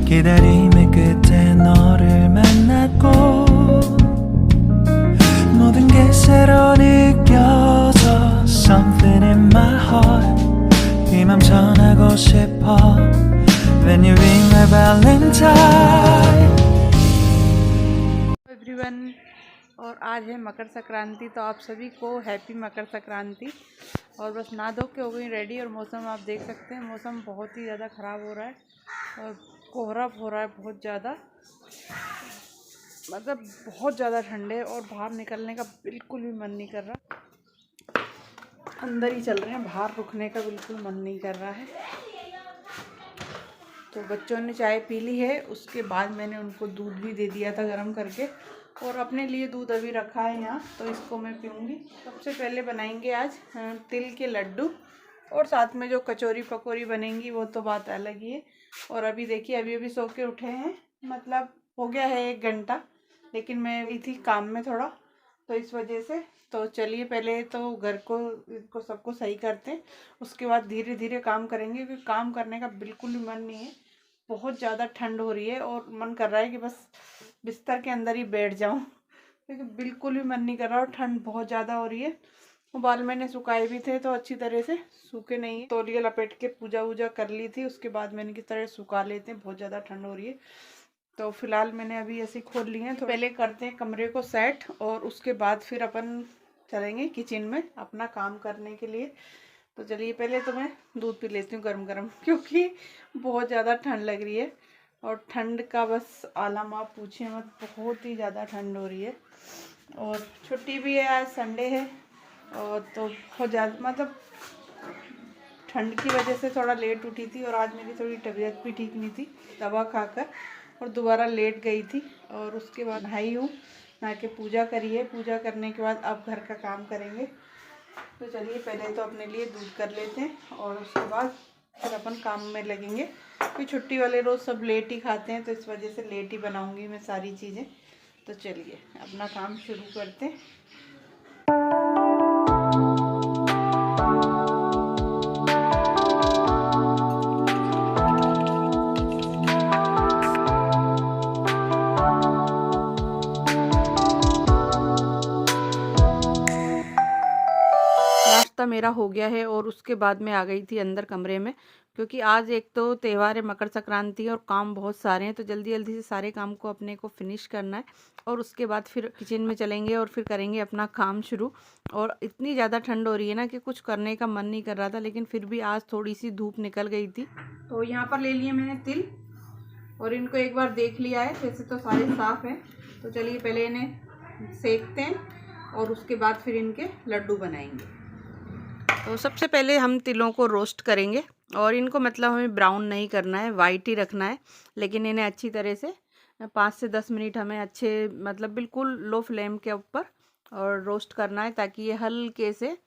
기다림의 끝에 너를 만났고 모든 게 새로 느껴져 Something in my heart 이 맘 전하고 싶어 When you ring my valentine everyone. और आज है मकर संक्रांति, तो आप सभी को हैप्पी मकर संक्रांति। और बस नहा धो के हो गई रेडी। और मौसम आप देख सकते हैं, मौसम बहुत ही ज़्यादा ख़राब हो रहा है और कोहरा हो रहा है बहुत ज़्यादा, मतलब बहुत ज़्यादा ठंड है और बाहर निकलने का बिल्कुल भी मन नहीं कर रहा। अंदर ही चल रहे हैं, बाहर रुकने का बिल्कुल मन नहीं कर रहा है। तो बच्चों ने चाय पी ली है, उसके बाद मैंने उनको दूध भी दे दिया था गर्म करके, और अपने लिए दूध अभी रखा है यहाँ, तो इसको मैं पीऊँगी। सबसे पहले बनाएंगे आज तिल के लड्डू, और साथ में जो कचौरी पकौड़ी बनेंगी वो तो बात अलग ही है। और अभी देखिए, अभी सो के उठे हैं, मतलब हो गया है 1 घंटा, लेकिन मैं गई थी काम में थोड़ा, तो इस वजह से। तो चलिए पहले तो घर को इसको सबको सही करते हैं, उसके बाद धीरे धीरे काम करेंगे, क्योंकि काम करने का बिल्कुल भी मन नहीं है। बहुत ज़्यादा ठंड हो रही है और मन कर रहा है कि बस बिस्तर के अंदर ही बैठ जाऊं, क्योंकि बिल्कुल भी मन नहीं कर रहा और ठंड बहुत ज़्यादा हो रही है। वो बाल मैंने सुखाए भी थे तो अच्छी तरह से सूखे नहीं है, तौलिया लपेट के पूजा वूजा कर ली थी, उसके बाद मैंने किस तरह सुखा लेते हैं, बहुत ज़्यादा ठंड हो रही है। तो फिलहाल मैंने अभी ऐसे खोल लिए हैं। तो पहले करते हैं कमरे को सेट, और उसके बाद फिर अपन चलेंगे किचन में अपना काम करने के लिए। तो चलिए पहले तो मैं दूध पी लेती हूँ गरम गरम, क्योंकि बहुत ज़्यादा ठंड लग रही है। और ठंड का बस आलम आप पूछिए मत, बहुत ही ज़्यादा ठंड हो रही है। और छुट्टी भी है, आज संडे है, और तो बहुत ज़्यादा मतलब ठंड की वजह से थोड़ा लेट उठी थी, और आज मेरी थोड़ी तबीयत भी ठीक नहीं थी दवा खाकर, और दोबारा लेट गई थी। और उसके बाद नहाई हूँ, नहा के पूजा करी है, पूजा करने के बाद अब घर का काम करेंगे। तो चलिए पहले तो अपने लिए दूध कर लेते हैं, और उसके बाद फिर अपन काम में लगेंगे, क्योंकि छुट्टी वाले रोज़ सब लेट ही खाते हैं, तो इस वजह से लेट ही बनाऊंगी मैं सारी चीज़ें। तो चलिए अपना काम शुरू करते हैं। नाश्ता मेरा हो गया है, और उसके बाद मैं आ गई थी अंदर कमरे में, क्योंकि आज एक तो त्यौहार है मकर संक्रांति, और काम बहुत सारे हैं, तो जल्दी जल्दी से सारे काम को अपने को फिनिश करना है। और उसके बाद फिर किचन में चलेंगे और फिर करेंगे अपना काम शुरू। और इतनी ज़्यादा ठंड हो रही है ना कि कुछ करने का मन नहीं कर रहा था, लेकिन फिर भी आज थोड़ी सी धूप निकल गई थी। तो यहाँ पर ले लिए मैंने तिल, और इनको एक बार देख लिया है, वैसे तो सारे साफ़ हैं। तो चलिए पहले इन्हें सेकते हैं, और उसके बाद फिर इनके लड्डू बनाएंगे। तो सबसे पहले हम तिलों को रोस्ट करेंगे, और इनको मतलब हमें ब्राउन नहीं करना है, वाइट ही रखना है। लेकिन इन्हें अच्छी तरह से 5 से 10 मिनट हमें अच्छे मतलब बिल्कुल लो फ्लेम के ऊपर और रोस्ट करना है, ताकि ये हल्के से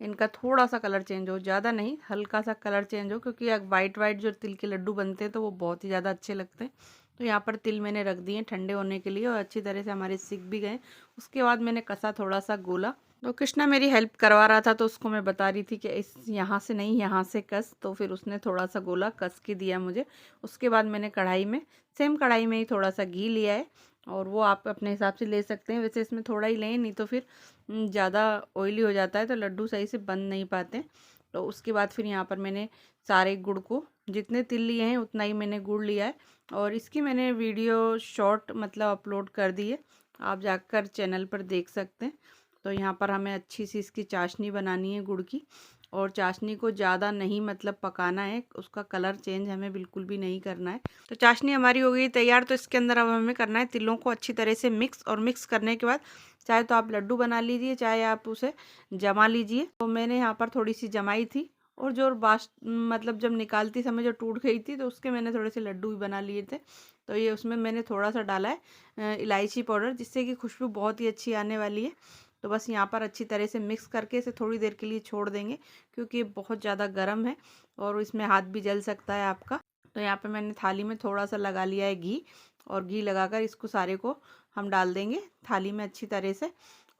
इनका थोड़ा सा कलर चेंज हो, ज़्यादा नहीं, हल्का सा कलर चेंज हो, क्योंकि वाइट वाइट जो तिल के लड्डू बनते हैं तो वो बहुत ही ज़्यादा अच्छे लगते हैं। तो यहाँ पर तिल मैंने रख दिए ठंडे होने के लिए, और अच्छी तरह से हमारे सिक भी गए। उसके बाद मैंने कसा थोड़ा सा गोला। तो कृष्णा मेरी हेल्प करवा रहा था, तो उसको मैं बता रही थी कि इस यहाँ से नहीं, यहाँ से कस, तो फिर उसने थोड़ा सा गोला कस के दिया मुझे। उसके बाद मैंने कढ़ाई में, सेम कढ़ाई में ही थोड़ा सा घी लिया है, और वो आप अपने हिसाब से ले सकते हैं। वैसे इसमें थोड़ा ही लें, नहीं तो फिर ज़्यादा ऑयली हो जाता है, तो लड्डू सही से बन नहीं पाते। तो उसके बाद फिर यहाँ पर मैंने सारे गुड़ को, जितने तिल लिए हैं उतना ही मैंने गुड़ लिया है, और इसकी मैंने वीडियो शॉर्ट मतलब अपलोड कर दी है, आप जाकर चैनल पर देख सकते हैं। तो यहाँ पर हमें अच्छी सी इसकी चाशनी बनानी है गुड़ की, और चाशनी को ज़्यादा नहीं मतलब पकाना है, उसका कलर चेंज हमें बिल्कुल भी नहीं करना है। तो चाशनी हमारी हो गई तैयार। तो इसके अंदर अब हमें करना है तिलों को अच्छी तरह से मिक्स, और मिक्स करने के बाद चाहे तो आप लड्डू बना लीजिए, चाहे आप उसे जमा लीजिए। तो मैंने यहाँ पर थोड़ी सी जमाई थी, और जो मतलब जब निकालती समय जो टूट गई थी, तो उसके मैंने थोड़े से लड्डू भी बना लिए थे। तो ये उसमें मैंने थोड़ा सा डाला है इलायची पाउडर, जिससे कि खुशबू बहुत ही अच्छी आने वाली है। तो बस यहाँ पर अच्छी तरह से मिक्स करके इसे थोड़ी देर के लिए छोड़ देंगे, क्योंकि ये बहुत ज़्यादा गर्म है और इसमें हाथ भी जल सकता है आपका। तो यहाँ पे मैंने थाली में थोड़ा सा लगा लिया है घी, और घी लगाकर इसको सारे को हम डाल देंगे थाली में अच्छी तरह से।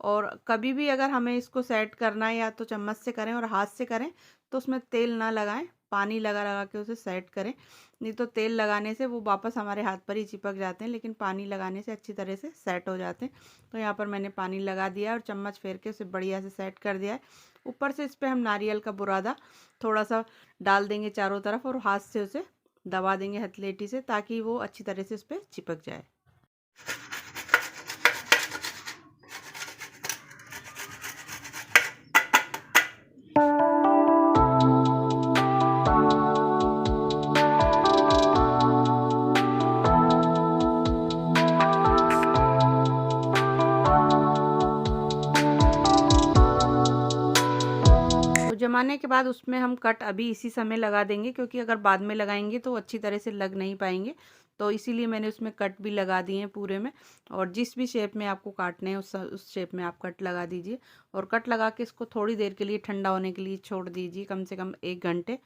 और कभी भी अगर हमें इसको सेट करना है, या तो चम्मच से करें और हाथ से करें, तो उसमें तेल ना लगाएं, पानी लगा लगा के उसे सेट करें। नहीं तो तेल लगाने से वो वापस हमारे हाथ पर ही चिपक जाते हैं, लेकिन पानी लगाने से अच्छी तरह से सेट हो जाते हैं। तो यहाँ पर मैंने पानी लगा दिया और चम्मच फेर के उसे बढ़िया से सेट कर दिया है। ऊपर से इस पर हम नारियल का बुरादा थोड़ा सा डाल देंगे चारों तरफ और हाथ से उसे दबा देंगे हथेली से, ताकि वो अच्छी तरह से उस पर चिपक जाए। जमाने के बाद उसमें हम कट अभी इसी समय लगा देंगे, क्योंकि अगर बाद में लगाएंगे तो अच्छी तरह से लग नहीं पाएंगे। तो इसीलिए मैंने उसमें कट भी लगा दिए हैं पूरे में। और जिस भी शेप में आपको काटने हैं उस शेप में आप कट लगा दीजिए। और कट लगा के इसको थोड़ी देर के लिए ठंडा होने के लिए छोड़ दीजिए, कम से कम 1 घंटे।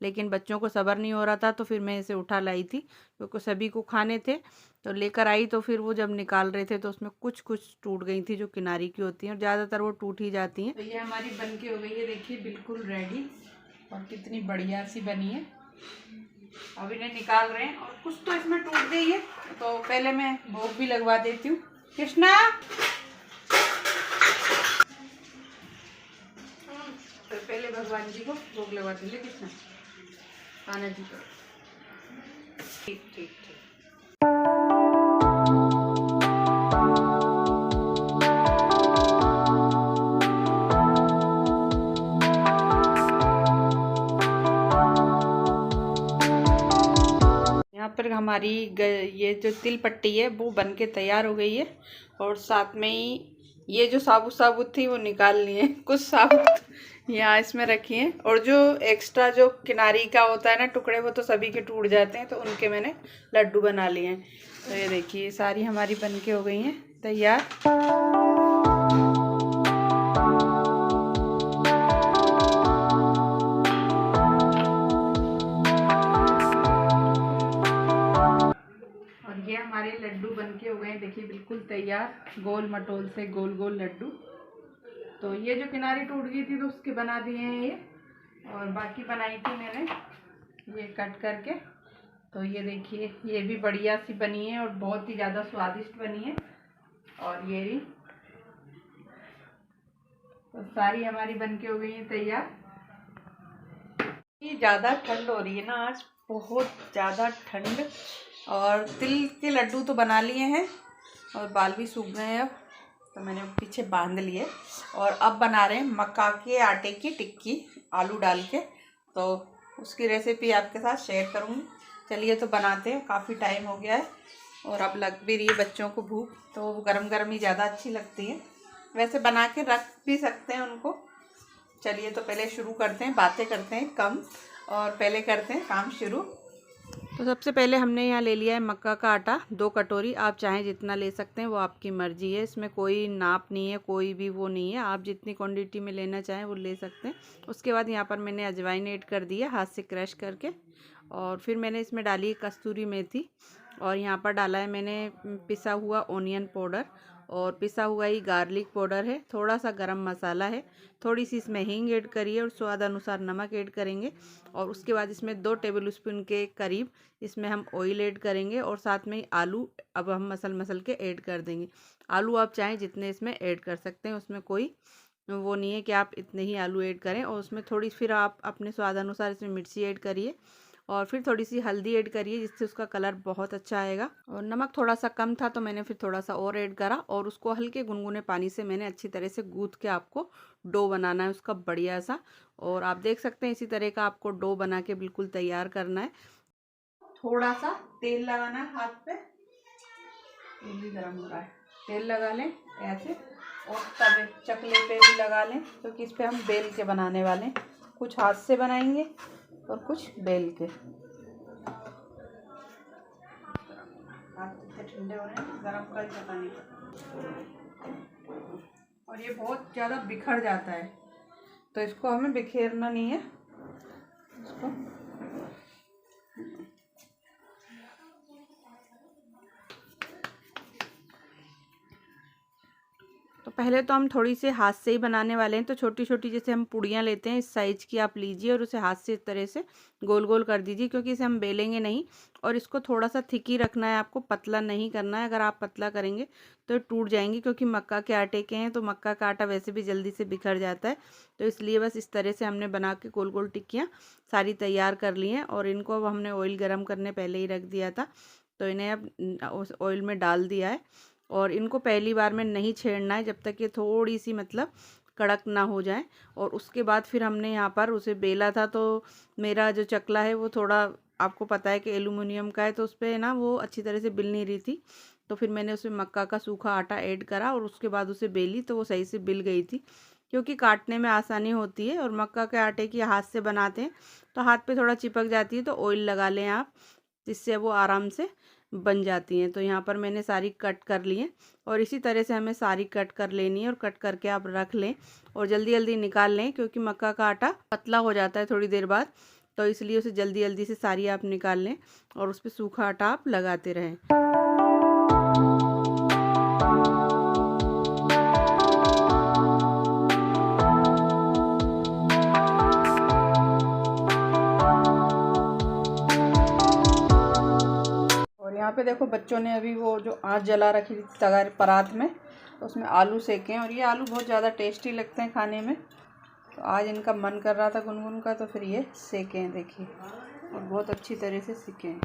लेकिन बच्चों को सब्र नहीं हो रहा था तो फिर मैं इसे उठा लाई थी, क्योंकि सभी को खाने थे। तो लेकर आई तो फिर वो जब निकाल रहे थे तो उसमें कुछ कुछ टूट गई थी जो किनारी की होती हैं, और ज़्यादातर वो टूट ही जाती हैं। तो ये हमारी बन के हो गई है, देखिए बिल्कुल रेडी, और कितनी बढ़िया सी बनी है। अब इन्हें निकाल रहे हैं, और कुछ तो इसमें टूट गई है, तो पहले मैं भोग भी लगवा देती हूँ। कृष्णा, तो पहले भगवान जी को भोग लगवा देंगे। कृष्णा, कान्हा जी को। ठीक ठीक ठीक। यहाँ पर हमारी ये जो तिल पट्टी है वो बन के तैयार हो गई है। और साथ में ही ये जो साबुत साबुत थी वो निकाल ली है, कुछ साबुत यहाँ इसमें रखी है। और जो एक्स्ट्रा जो किनारी का होता है ना टुकड़े, वो तो सभी के टूट जाते हैं, तो उनके मैंने लड्डू बना लिए हैं। तो ये देखिए सारी हमारी बन के हो गई हैं तैयार। ये हमारे लड्डू बनके हो गए हैं, देखिए बिल्कुल तैयार, गोल मटोल से गोल गोल लड्डू। तो ये जो किनारी टूट गई थी तो उसके बना दिए हैं ये, और बाकी बनाई थी मैंने ये कट करके। तो ये देखिए ये भी बढ़िया सी बनी है और बहुत ही ज़्यादा स्वादिष्ट बनी है। और ये भी तो सारी हमारी बनके हो गई है तैयार। ये ज़्यादा ठंड हो रही है ना आज, बहुत ज़्यादा ठंड। और तिल के लड्डू तो बना लिए हैं और बाल भी सूख गए हैं अब, तो मैंने पीछे बांध लिए। और अब बना रहे हैं मक्का के आटे की टिक्की आलू डाल के। तो उसकी रेसिपी आपके साथ शेयर करूँगी। चलिए तो बनाते हैं, काफ़ी टाइम हो गया है और अब लग भी रही है बच्चों को भूख, तो वो गरम गरम ही ज़्यादा अच्छी लगती है। वैसे बना के रख भी सकते हैं उनको। चलिए तो पहले शुरू करते हैं, बातें करते हैं कम और पहले करते हैं काम शुरू। तो सबसे पहले हमने यहाँ ले लिया है मक्का का आटा 2 कटोरी। आप चाहें जितना ले सकते हैं, वो आपकी मर्ज़ी है, इसमें कोई नाप नहीं है, कोई भी वो नहीं है, आप जितनी क्वांटिटी में लेना चाहें वो ले सकते हैं। उसके बाद यहाँ पर मैंने अजवाइन ऐड कर दिया हाथ से क्रश करके, और फिर मैंने इसमें डाली है कस्तूरी मेथी, और यहाँ पर डाला है मैंने पिसा हुआ ऑनियन पाउडर, और पिसा हुआ ही गार्लिक पाउडर है, थोड़ा सा गरम मसाला है, थोड़ी सी इसमें हींग ऐड करिए और स्वाद अनुसार नमक ऐड करेंगे। और उसके बाद इसमें 2 टेबलस्पून के करीब इसमें हम ऑयल ऐड करेंगे, और साथ में आलू अब हम मसल के ऐड कर देंगे। आलू आप चाहें जितने इसमें ऐड कर सकते हैं, उसमें कोई वो नहीं है कि आप इतने ही आलू ऐड करें। और उसमें थोड़ी फिर आप अपने स्वाद अनुसार इसमें मिर्ची ऐड करिए, और फिर थोड़ी सी हल्दी ऐड करिए, जिससे उसका कलर बहुत अच्छा आएगा। और नमक थोड़ा सा कम था तो मैंने फिर थोड़ा सा और ऐड करा, और उसको हल्के गुनगुने पानी से मैंने अच्छी तरह से गूँथ के आपको डो बनाना है उसका बढ़िया सा। और आप देख सकते हैं इसी तरह का आपको डो बना के बिल्कुल तैयार करना है। थोड़ा सा तेल लगाना है हाथ पे, तेल भी गर्म हो रहा है, तेल लगा लें ऐसे, और तवे चकले पे भी लगा लें, क्योंकि इस पे हम बेल के बनाने वाले हैं। कुछ हाथ से बनाएंगे और कुछ बेल के। हाथ कितने ठंडे हो रहे हैं, गरम का ही पता नहीं पड़ता। और ये बहुत ज़्यादा बिखर जाता है, तो इसको हमें बिखेरना नहीं है इसको। तो पहले तो हम थोड़ी सी हाथ से ही बनाने वाले हैं, तो छोटी छोटी जैसे हम पूड़ियाँ लेते हैं इस साइज़ की आप लीजिए और उसे हाथ से इस तरह से गोल गोल कर दीजिए, क्योंकि इसे हम बेलेंगे नहीं। और इसको थोड़ा सा थिक ही रखना है, आपको पतला नहीं करना है। अगर आप पतला करेंगे तो टूट जाएंगे, क्योंकि मक्का के आटे के हैं, तो मक्का का आटा वैसे भी जल्दी से बिखर जाता है। तो इसलिए बस इस तरह से हमने बना के गोल गोल टिक्कियाँ सारी तैयार कर ली हैं। और इनको अब हमने ऑयल गर्म करने पहले ही रख दिया था, तो इन्हें अब उस ऑयल में डाल दिया है। और इनको पहली बार में नहीं छेड़ना है जब तक ये थोड़ी सी मतलब कड़क ना हो जाए। और उसके बाद फिर हमने यहाँ पर उसे बेला था, तो मेरा जो चकला है वो थोड़ा, आपको पता है कि एल्युमिनियम का है, तो उस पर ना वो अच्छी तरह से बिल नहीं रही थी। तो फिर मैंने उसमें मक्का का सूखा आटा ऐड करा और उसके बाद उसे बेली, तो वो सही से बिल गई थी, क्योंकि काटने में आसानी होती है। और मक्का के आटे की हाथ से बनाते हैं तो हाथ पे थोड़ा चिपक जाती है, तो ऑयल लगा लें आप, जिससे वो आराम से बन जाती हैं। तो यहाँ पर मैंने सारी कट कर ली हैं और इसी तरह से हमें सारी कट कर लेनी है। और कट करके आप रख लें और जल्दी जल्दी निकाल लें, क्योंकि मक्का का आटा पतला हो जाता है थोड़ी देर बाद, तो इसलिए उसे जल्दी जल्दी से सारी आप निकाल लें और उस पर सूखा आटा आप लगाते रहें। यहाँ पे देखो बच्चों ने अभी वो जो आँच जला रखी थी तगार परात में, तो उसमें आलू सेके हैं और ये आलू बहुत ज़्यादा टेस्टी लगते हैं खाने में। तो आज इनका मन कर रहा था गुनगुन का, तो फिर ये सेके हैं, देखिए, और बहुत अच्छी तरह से सेके हैं।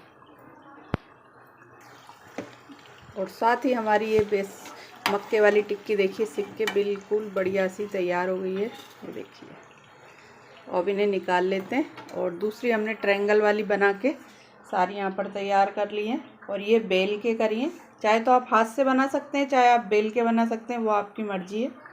और साथ ही हमारी ये बेस मक्के वाली टिक्की देखिए सिक के बिल्कुल बढ़िया सी तैयार हो गई है, ये देखिए। अब इन्हें निकाल लेते हैं। और दूसरी हमने ट्रायंगल वाली बना के सारी यहाँ पर तैयार कर ली हैं। और ये बेल के करिए, चाहे तो आप हाथ से बना सकते हैं, चाहे आप बेल के बना सकते हैं, वो आपकी मर्जी है।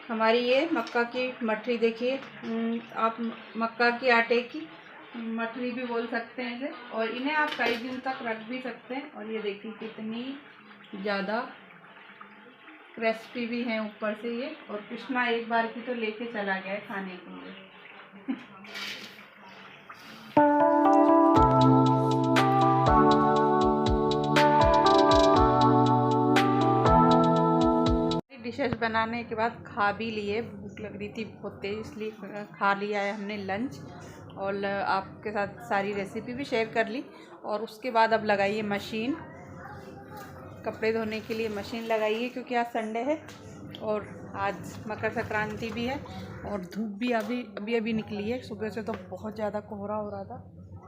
हमारी ये मक्का की मठरी देखिए, आप मक्का के आटे की मठरी भी बोल सकते हैं इसे। और इन्हें आप कई दिन तक रख भी सकते हैं। और ये देखिए कितनी ज़्यादा क्रिस्पी भी हैं ऊपर से ये। और कृष्णा एक बार की तो लेके चला गया है खाने के लिए। डिशेस बनाने के बाद खा भी लिए, भूख लग रही थी बहुत तेज, इसलिए खा लिया है हमने लंच। और आपके साथ सारी रेसिपी भी शेयर कर ली। और उसके बाद अब लगाइए मशीन, कपड़े धोने के लिए मशीन लगाइए, क्योंकि आज संडे है और आज मकर संक्रांति भी है। और धूप भी अभी निकली है, सुबह से तो बहुत ज़्यादा कोहरा हो रहा था,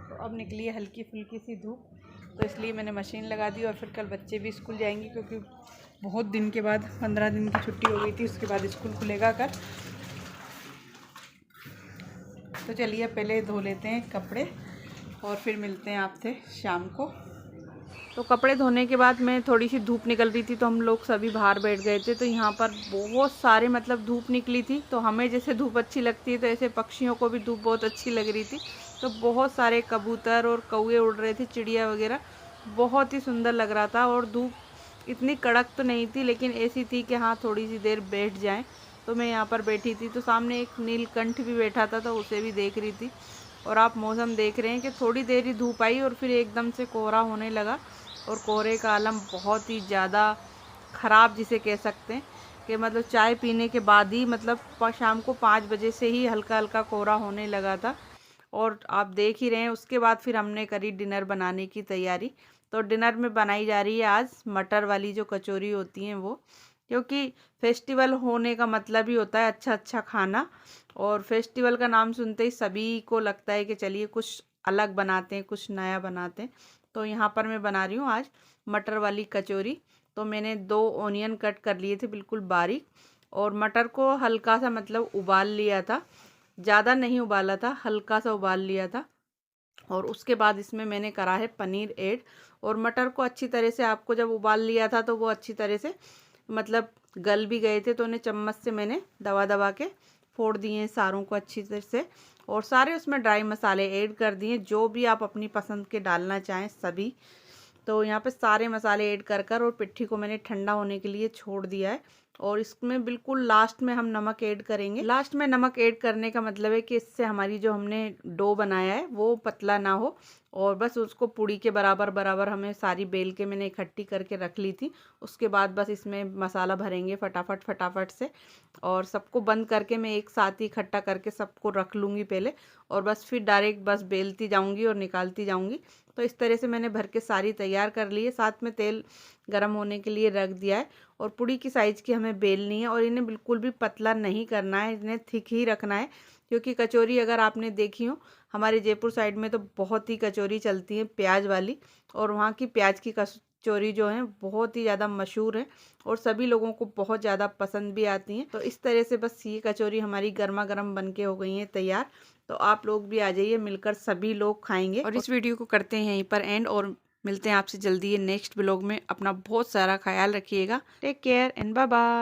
तो अब निकली है हल्की फुल्की सी धूप, तो इसलिए मैंने मशीन लगा दी। और फिर कल बच्चे भी स्कूल जाएंगे, क्योंकि बहुत दिन के बाद 15 दिन की छुट्टी हो गई थी, उसके बाद स्कूल खुलेगा कल। तो चलिए पहले धो लेते हैं कपड़े और फिर मिलते हैं आपसे शाम को। तो कपड़े धोने के बाद मैं थोड़ी सी धूप निकल रही थी, तो हम लोग सभी बाहर बैठ गए थे। तो यहाँ पर बहुत सारे मतलब धूप निकली थी, तो हमें जैसे धूप अच्छी लगती है, तो ऐसे पक्षियों को भी धूप बहुत अच्छी लग रही थी। तो बहुत सारे कबूतर और कौवे उड़ रहे थे, चिड़िया वगैरह, बहुत ही सुंदर लग रहा था। और धूप इतनी कड़क तो नहीं थी, लेकिन ऐसी थी कि हाँ थोड़ी सी देर बैठ जाएं। तो मैं यहाँ पर बैठी थी, तो सामने एक नीलकंठ भी बैठा था, तो उसे भी देख रही थी। और आप मौसम देख रहे हैं कि थोड़ी देर ही धूप आई और फिर एकदम से कोहरा होने लगा। और कोहरे का आलम बहुत ही ज़्यादा ख़राब जिसे कह सकते हैं, कि मतलब चाय पीने के बाद ही मतलब शाम को 5 बजे से ही हल्का हल्का कोहरा होने लगा था। और आप देख ही रहे हैं, उसके बाद फिर हमने करी डिनर बनाने की तैयारी। तो डिनर में बनाई जा रही है आज मटर वाली जो कचौरी होती हैं वो, क्योंकि फेस्टिवल होने का मतलब ही होता है अच्छा अच्छा खाना। और फेस्टिवल का नाम सुनते ही सभी को लगता है कि चलिए कुछ अलग बनाते हैं, कुछ नया बनाते हैं। तो यहाँ पर मैं बना रही हूँ आज मटर वाली कचौरी। तो मैंने 2 ऑनियन कट कर लिए थे बिल्कुल बारीक, और मटर को हल्का सा मतलब उबाल लिया था, ज़्यादा नहीं उबाला था, हल्का सा उबाल लिया था। और उसके बाद इसमें मैंने करा है पनीर ऐड। और मटर को अच्छी तरह से, आपको जब उबाल लिया था तो वो अच्छी तरह से मतलब गल भी गए थे, तो उन्हें चम्मच से मैंने दबा दबा के फोड़ दिए हैं सारों को अच्छी तरह से, और सारे उसमें ड्राई मसाले ऐड कर दिए, जो भी आप अपनी पसंद के डालना चाहें सभी। तो यहाँ पे सारे मसाले ऐड कर कर और पिट्ठी को मैंने ठंडा होने के लिए छोड़ दिया है। और इसमें बिल्कुल लास्ट में हम नमक ऐड करेंगे। लास्ट में नमक ऐड करने का मतलब है कि इससे हमारी जो हमने डो बनाया है वो पतला ना हो, और बस उसको पूड़ी के बराबर बराबर हमें सारी बेल के मैंने इकट्ठी करके रख ली थी। उसके बाद बस इसमें मसाला भरेंगे फटाफट फटाफट से, और सबको बंद करके मैं एक साथ ही इकट्ठा करके सबको रख लूँगी पहले, और बस फिर डायरेक्ट बस बेलती जाऊँगी और निकालती जाऊँगी। तो इस तरह से मैंने भर के सारी तैयार कर ली है। साथ में तेल गरम होने के लिए रख दिया है, और पूड़ी की साइज़ की हमें बेलनी है, और इन्हें बिल्कुल भी पतला नहीं करना है, इन्हें थिक ही रखना है। क्योंकि कचौरी अगर आपने देखी हो, हमारे जयपुर साइड में तो बहुत ही कचौरी चलती है प्याज वाली, और वहाँ की प्याज की कचौरी जो है बहुत ही ज़्यादा मशहूर है, और सभी लोगों को बहुत ज़्यादा पसंद भी आती हैं। तो इस तरह से बस ये कचौरी हमारी गर्मा गर्म बन के हो गई है तैयार। तो आप लोग भी आ जाइए, मिलकर सभी लोग खाएंगे। और इस वीडियो को करते हैं यहीं पर एंड, और मिलते हैं आपसे जल्दी ये नेक्स्ट ब्लॉग में। अपना बहुत सारा ख्याल रखिएगा। Take care and bye bye.